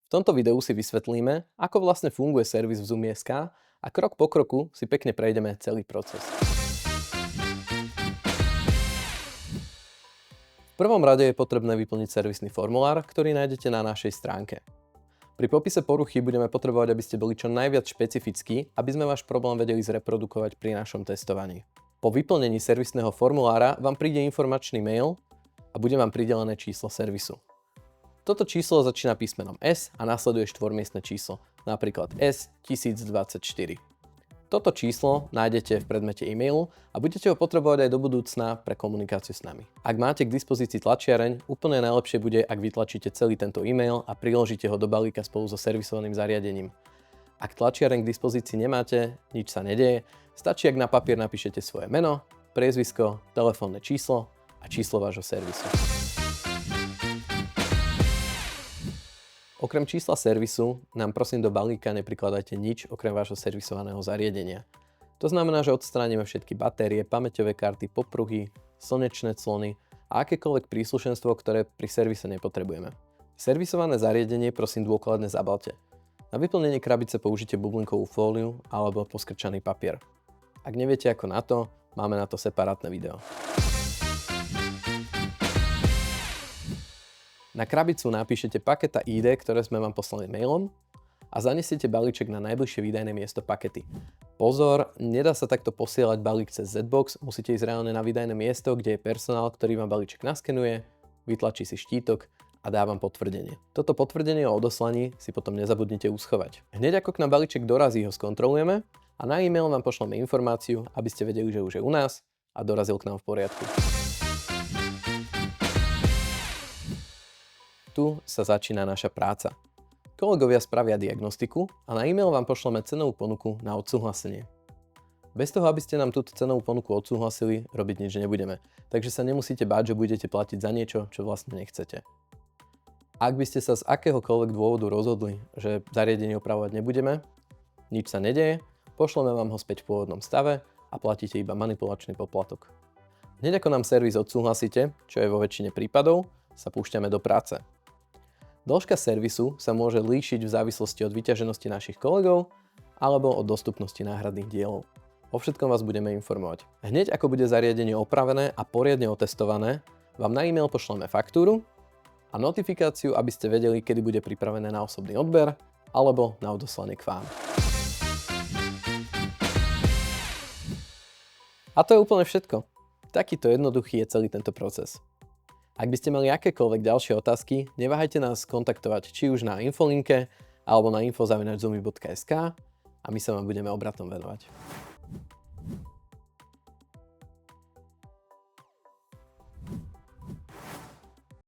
V tomto videu si vysvetlíme, ako vlastne funguje servis v Zoom.sk a krok po kroku si pekne prejdeme celý proces. V prvom rade je potrebné vyplniť servisný formulár, ktorý nájdete na našej stránke. Pri popise poruchy budeme potrebovať, aby ste boli čo najviac špecifickí, aby sme váš problém vedeli zreprodukovať pri našom testovaní. Po vyplnení servisného formulára vám príde informačný mail a bude vám pridelené číslo servisu. Toto číslo začína písmenom S a nasleduje štvormiestne číslo, napríklad S1024. Toto číslo nájdete v predmete e-mailu a budete ho potrebovať aj do budúcna pre komunikáciu s nami. Ak máte k dispozícii tlačiareň, úplne najlepšie bude, ak vytlačíte celý tento e-mail a priložíte ho do balíka spolu so servisovaným zariadením. Ak tlačiareň k dispozícii nemáte, nič sa nedeje, stačí, ak na papier napíšete svoje meno, priezvisko, telefónne číslo a číslo vášho servisu. Okrem čísla servisu nám prosím do balíka neprikladajte nič okrem vášho servisovaného zariadenia. To znamená, že odstránime všetky batérie, pamäťové karty, popruhy, slnečné clony a akékoľvek príslušenstvo, ktoré pri servise nepotrebujeme. Servisované zariadenie prosím dôkladne zabalte. Na vyplnenie krabice použite bublinkovú fóliu alebo poskrčaný papier. Ak neviete ako na to, máme na to separátne video. Na krabicu napíšete paketa ID, ktoré sme vám poslali mailom a zanesiete balíček na najbližšie výdajné miesto pakety. Pozor, nedá sa takto posielať balík cez Zbox, musíte ísť reálne na výdajné miesto, kde je personál, ktorý vám balíček naskenuje, vytlačí si štítok a dá vám potvrdenie. Toto potvrdenie o odoslaní si potom nezabudnite uschovať. Hneď ako k nám balíček dorazí, ho skontrolujeme a na e-mail vám pošleme informáciu, aby ste vedeli, že už je u nás a dorazil k nám v poriadku. Tu sa začína naša práca. Kolegovia spravia diagnostiku a na e-mail vám pošleme cenovú ponuku na odsúhlasenie. Bez toho, aby ste nám túto cenovú ponuku odsúhlasili, robiť nič nebudeme, takže sa nemusíte báť, že budete platiť za niečo, čo vlastne nechcete. Ak by ste sa z akéhokoľvek dôvodu rozhodli, že zariadenie opravovať nebudeme, nič sa nedeje, pošleme vám ho späť v pôvodnom stave a platíte iba manipulačný poplatok. Hneď ako nám servis odsúhlasíte, čo je vo väčšine prípadov, sa púšťame do práce. Dĺžka servisu sa môže líšiť v závislosti od vyťaženosti našich kolegov alebo od dostupnosti náhradných dielov. O všetkom vás budeme informovať. Hneď ako bude zariadenie opravené a poriadne otestované, vám na e-mail pošleme faktúru a notifikáciu, aby ste vedeli, kedy bude pripravené na osobný odber alebo na odoslanie k vám. A to je úplne všetko. Takýto jednoduchý je celý tento proces. Ak by ste mali akékoľvek ďalšie otázky, neváhajte nás kontaktovať či už na infolinke alebo na info@zoomy.sk a my sa vám budeme obratnom venovať.